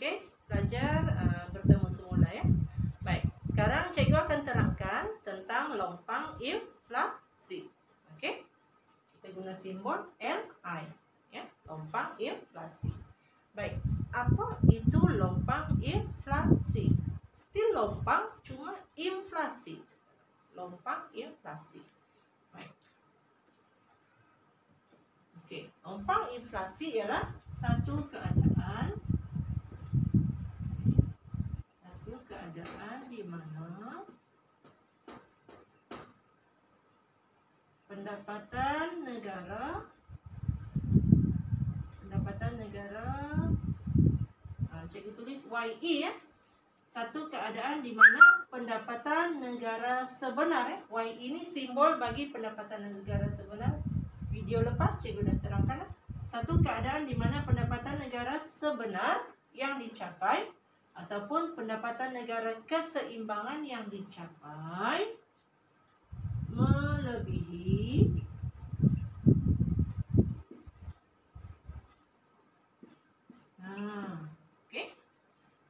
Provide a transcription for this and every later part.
Okey, pelajar bertemu semula ya. Baik, sekarang cikgu akan terangkan tentang lompang inflasi. Okey. Kita guna simbol LI ya, lompang inflasi. Baik, apa itu lompang inflasi? Still lompang, cuma inflasi. Lompang inflasi. Baik. Okey, lompang inflasi ialah satu keadaan di mana pendapatan negara cikgu tulis YE ya. Satu keadaan di mana pendapatan negara sebenar ya. YE ini simbol bagi pendapatan negara sebenar. Video lepas cikgu dah terangkan. Satu keadaan di mana pendapatan negara sebenar yang dicapai ataupun pendapatan negara keseimbangan yang dicapai melebihi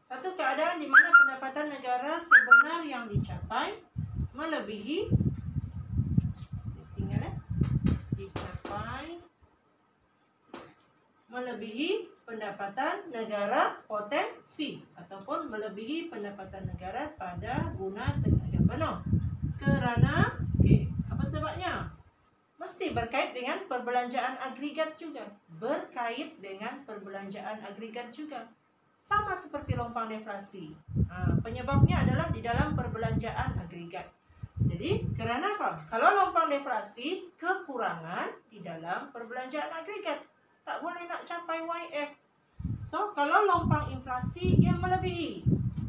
satu keadaan di mana pendapatan negara sebenar yang dicapai melebihi melebihi pendapatan negara potensi ataupun melebihi pendapatan negara pada guna tenaga penuh. Kerana apa sebabnya? Mesti berkait dengan perbelanjaan agregat juga. Berkait dengan perbelanjaan agregat juga. Sama seperti lompang deflasi. Penyebabnya adalah di dalam perbelanjaan agregat. Jadi, kerana apa? Kalau lompang deflasi, kekurangan di dalam perbelanjaan agregat. Tak boleh nak capai YF. So, kalau lompang inflasi, ia melebihi.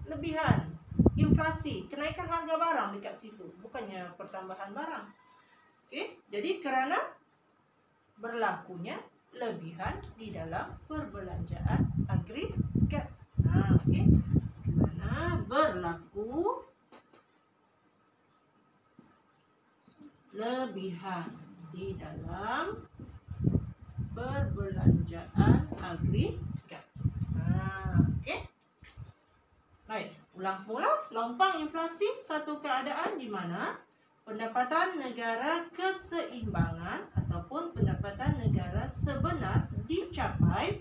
Lebihan. Inflasi. Kenaikan harga barang dekat situ. Bukannya pertambahan barang. Okey, jadi kerana berlakunya lebihan di dalam perbelanjaan agregat. Okey. Kerana berlaku lebihan di dalam perbelanjaan agregat. Okey. Baik, ulang semula. Lompang inflasi satu keadaan di mana pendapatan negara keseimbangan ataupun pendapatan negara sebenar dicapai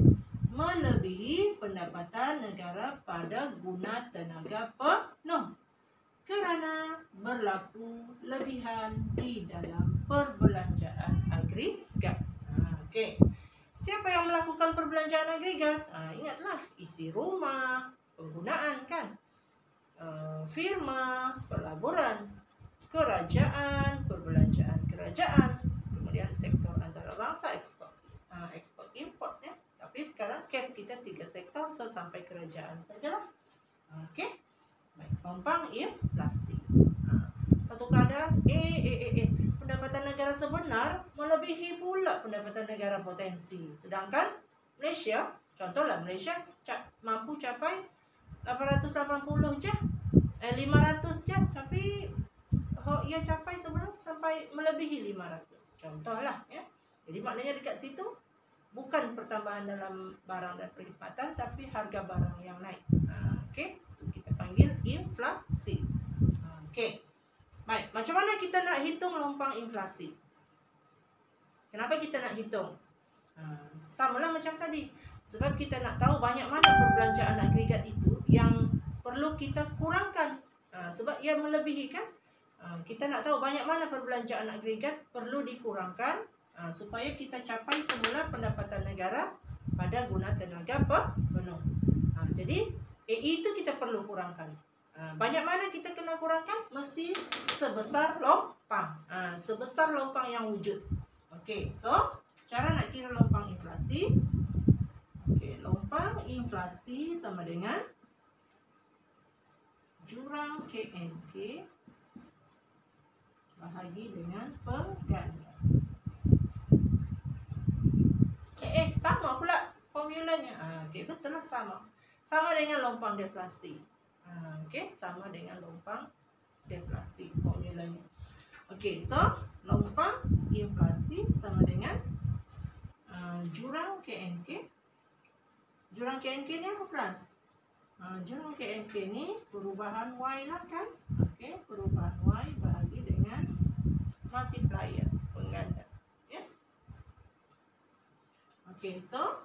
melebihi pendapatan negara pada guna tenaga penuh kerana berlaku lebihan di dalam perbelanjaan agregat. Okey. Siapa yang melakukan perbelanjaan agregat? Ingatlah, isi rumah, penggunaan kan, firma, pelaburan, kerajaan, perbelanjaan kerajaan, kemudian sektor antarabangsa, ekspor import ya. Tapi sekarang case kita 3 sektor, so sampai kerajaan sajalah. Okey. Baik, lompang inflasi. Satu keadaan pendapatan negara sebenar melebihi pula pendapatan negara potensi. Sedangkan Malaysia, contohlah Malaysia mampu capai 880 je, 500 je, tapi ia capai sebenarnya sampai melebihi 500. Contohlah ya. Jadi maknanya dekat situ bukan pertambahan dalam barang dan perkhidmatan, tapi harga barang yang naik. Okey, kita panggil inflasi. Okey. Baik, macam mana kita nak hitung lompang inflasi? Kenapa kita nak hitung? Samalah macam tadi. Sebab kita nak tahu banyak mana perbelanjaan agregat itu yang perlu kita kurangkan. Sebab ia melebihi kan? Kita nak tahu banyak mana perbelanjaan agregat perlu dikurangkan supaya kita capai semula pendapatan negara pada guna tenaga penuh. Jadi AE itu kita perlu kurangkan. Banyak mana kita kena kurangkan? Mesti sebesar lompang. Sebesar lompang yang wujud. Okey, so cara nak kira lompang inflasi. Okey, lompang inflasi sama dengan jurang KNK bahagi dengan pengganda. Sama pula formulanya. Okey, betul lah sama. Sama dengan lompang deflasi. Okey, sama dengan lompang deflasi formulanya. Okey, so lompang inflasi sama dengan jurang KNK. Jurang KNK ni apa kelas? Jurang KNK ni perubahan Y lah kan. Okey, perubahan Y bahagi dengan multiplier, pengganda. Ya. Okey, so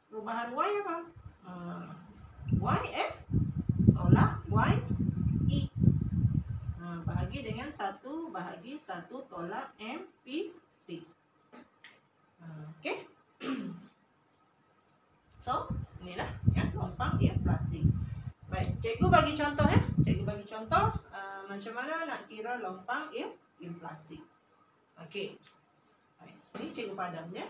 perubahan Y apa? YF tolak YE. Bahagi dengan 1 bahagi 1 tolak MPC. Okey. So, inilah yang lompang inflasi. Baik, cikgu bagi contoh ya. Cikgu bagi contoh macam mana nak kira lompang inflasi. Okey. Baik, ini cikgu padam ya.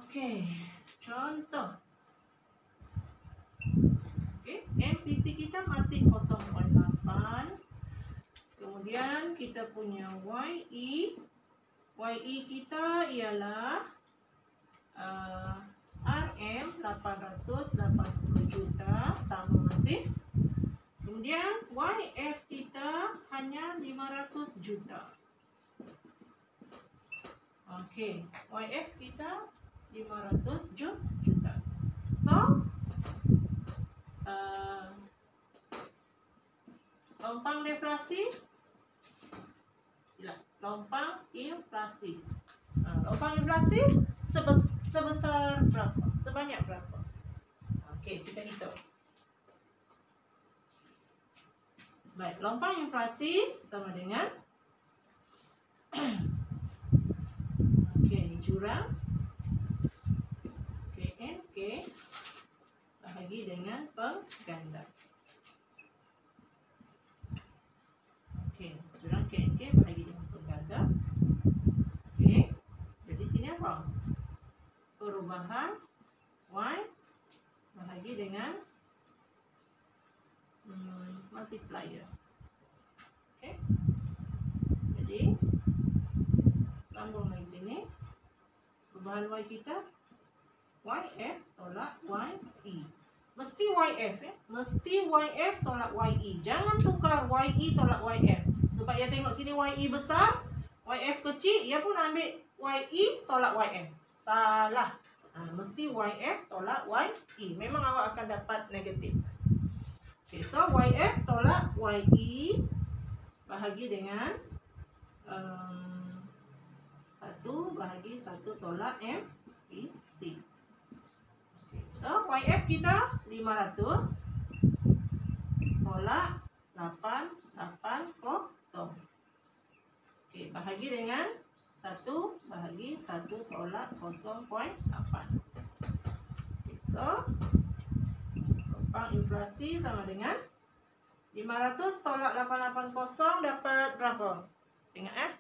Okey, contoh. Okey, MPC kita masih 0.8. Kemudian kita punya YE kita ialah RM 880 juta, sama masih. Kemudian YF kita hanya 500 juta. Okey, YF kita 500 juta. So, lompang deflasi, lompang inflasi. Lompang inflasi sebesar berapa? Sebanyak berapa? Okey, kita hitung. Baik, lompang inflasi sama dengan jurang KNK bahagi dengan pengganda. Okey, jurang KNK bahagi dengan pengganda. Okey, jadi sini apa? Perubahan Y bahagi dengan multiplier. Okey, jadi sambung lagi sini. Perubahan Y kita YF tolak YE. Mesti YF ya. Mesti YF tolak YE. Jangan tukar YE tolak YF. Sebab ia tengok sini YE besar, YF kecil, ia pun ambil YE tolak YF. Salah. Mesti YF tolak YE. Memang awak akan dapat negatif. Okay, so YF tolak YE bahagi dengan 1 bahagi 1 tolak MPC. So, YF kita 500 tolak 880. Okey, bahagi dengan 1 bahagi 1 tolak 0.8. Okay, so, lompang inflasi sama dengan 500 tolak 880 dapat berapa? Tengok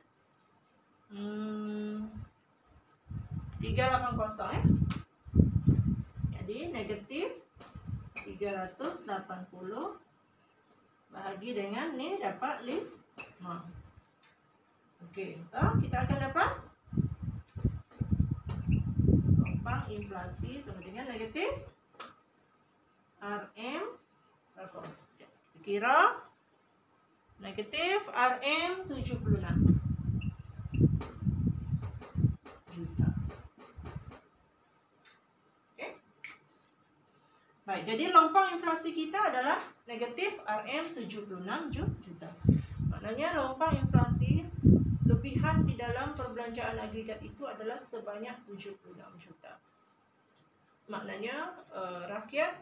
380 Jadi negatif 380 bahagi dengan ni dapat 5. Okey, so kita akan dapat lompang inflasi sama dengan negatif RM berapa? Kita kira negatif RM 76 juta. Okey. Baik, jadi lompang inflasi kita adalah negatif RM 76 juta. Maknanya lompang inflasi lebihan di dalam perbelanjaan agregat itu adalah sebanyak 76 juta. Maknanya rakyat,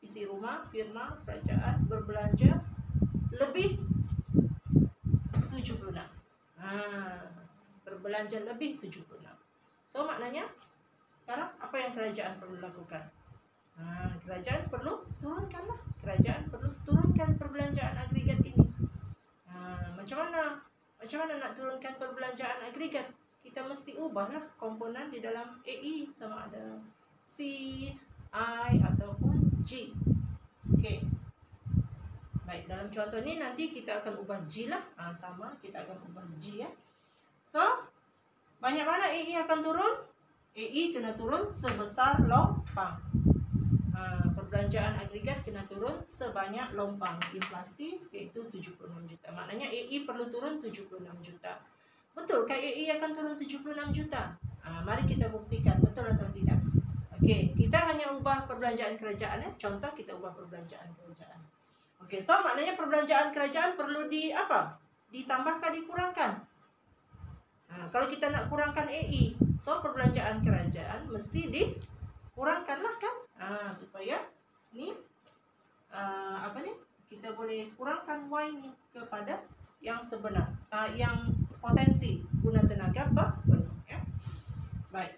isi rumah, firma, kerajaan berbelanja lebih 76. Berbelanja lebih 76. So maknanya sekarang apa yang kerajaan perlu lakukan? Kerajaan perlu turunkanlah. Kerajaan perlu turunkan perbelanjaan agregat ini. Macam mana nak turunkan perbelanjaan agregat? Kita mesti ubahlah komponen di dalam AE sama ada C, I ataupun G. Okey. Baik, dalam contoh ni nanti kita akan ubah G lah. Sama, kita akan ubah G ya. So, banyak mana AE akan turun? AE kena turun sebesar lompang. perbelanjaan agregat kena turun sebanyak lompang inflasi, iaitu 76 juta. Maknanya AE perlu turun 76 juta. Betulkah AE akan turun 76 juta? Mari kita buktikan betul atau tidak. Okey, kita hanya ubah perbelanjaan kerajaan. Contoh kita ubah perbelanjaan kerajaan. Okey, so maknanya perbelanjaan kerajaan perlu ditambahkan, dikurangkan. Kalau kita nak kurangkan AE, so perbelanjaan kerajaan mesti dikurangkanlah kan? Supaya ni kita boleh kurangkan Y ni kepada yang sebenar, yang potensi guna tenaga penuh ya. Baik.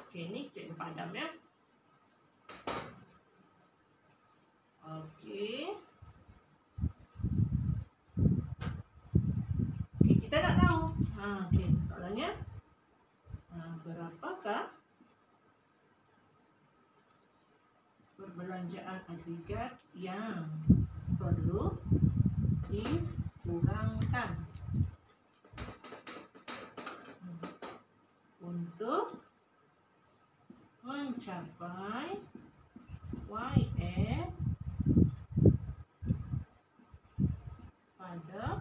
Okey, ni cikgu padam ya. Okey. Okey, kita nak tahu. Okey, soalannya berapakah perbelanjaan agregat yang perlu dikurangkan untuk mencapai YF pada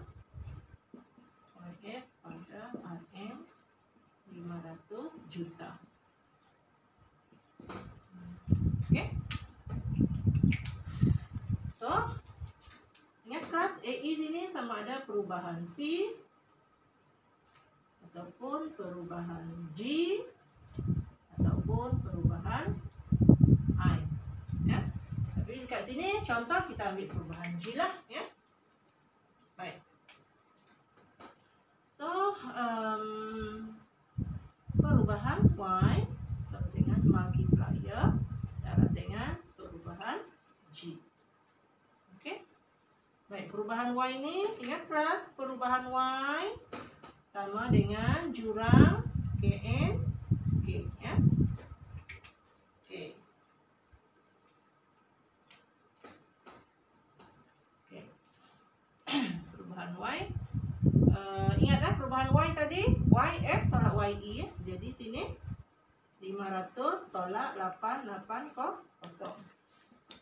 RM 500 juta. Okey. So, ingat kelas AE sini sama ada perubahan C ataupun perubahan G ataupun perubahan I ya. Tapi dekat sini contoh kita ambil perubahan G lah ya. Baik. So, perubahan Y sama dengan multiplier darab dengan perubahan G. Okey. Baik, perubahan Y ni ingat kelas, perubahan Y sama dengan jurang KN K ya. Okey. Okey. Perubahan Y, ingatlah perubahan Y tadi YF tolak YE ya. Jadi sini 500 tolak 880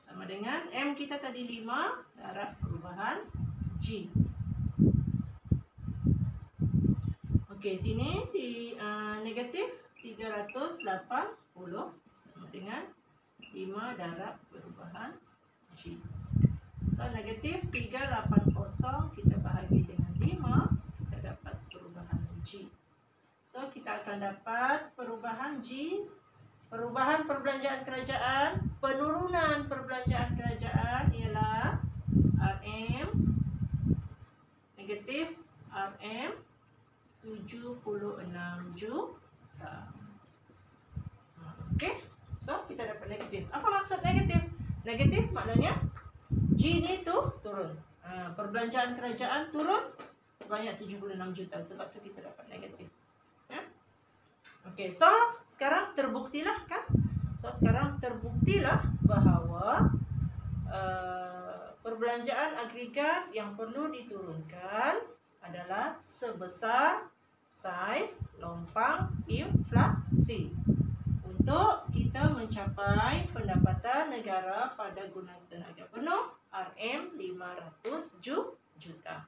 sama dengan M kita tadi 5 darab perubahan G. Okey, sini di negatif 380 sama dengan 5 darab perubahan G. So negatif 380 kita bahagi dengan 5, kita dapat perubahan G. So kita akan dapat perubahan G, perubahan perbelanjaan kerajaan, penurunan perbelanjaan kerajaan ialah RM negatif RM 76 juta. Okey, so kita dapat negatif. Apa maksud negatif? Negatif maknanya G ni turun. Perbelanjaan kerajaan turun sebanyak 76 juta. Sebab tu kita dapat negatif. Ya? Okey, so sekarang terbuktilah kan? So sekarang terbuktilah bahawa perbelanjaan agregat yang perlu diturunkan adalah sebesar saiz lompang inflasi untuk kita mencapai pendapatan negara pada guna tenaga penuh RM 500 juta.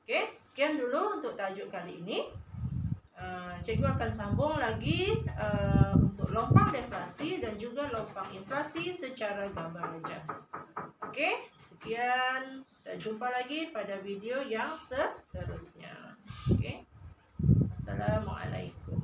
Okey, sekian dulu untuk tajuk kali ini. Cikgu akan sambung lagi untuk lompang deflasi dan juga lompang inflasi secara gambar aja. Okey, sekian. Kita jumpa lagi pada video yang seterusnya. Okey. Assalamualaikum.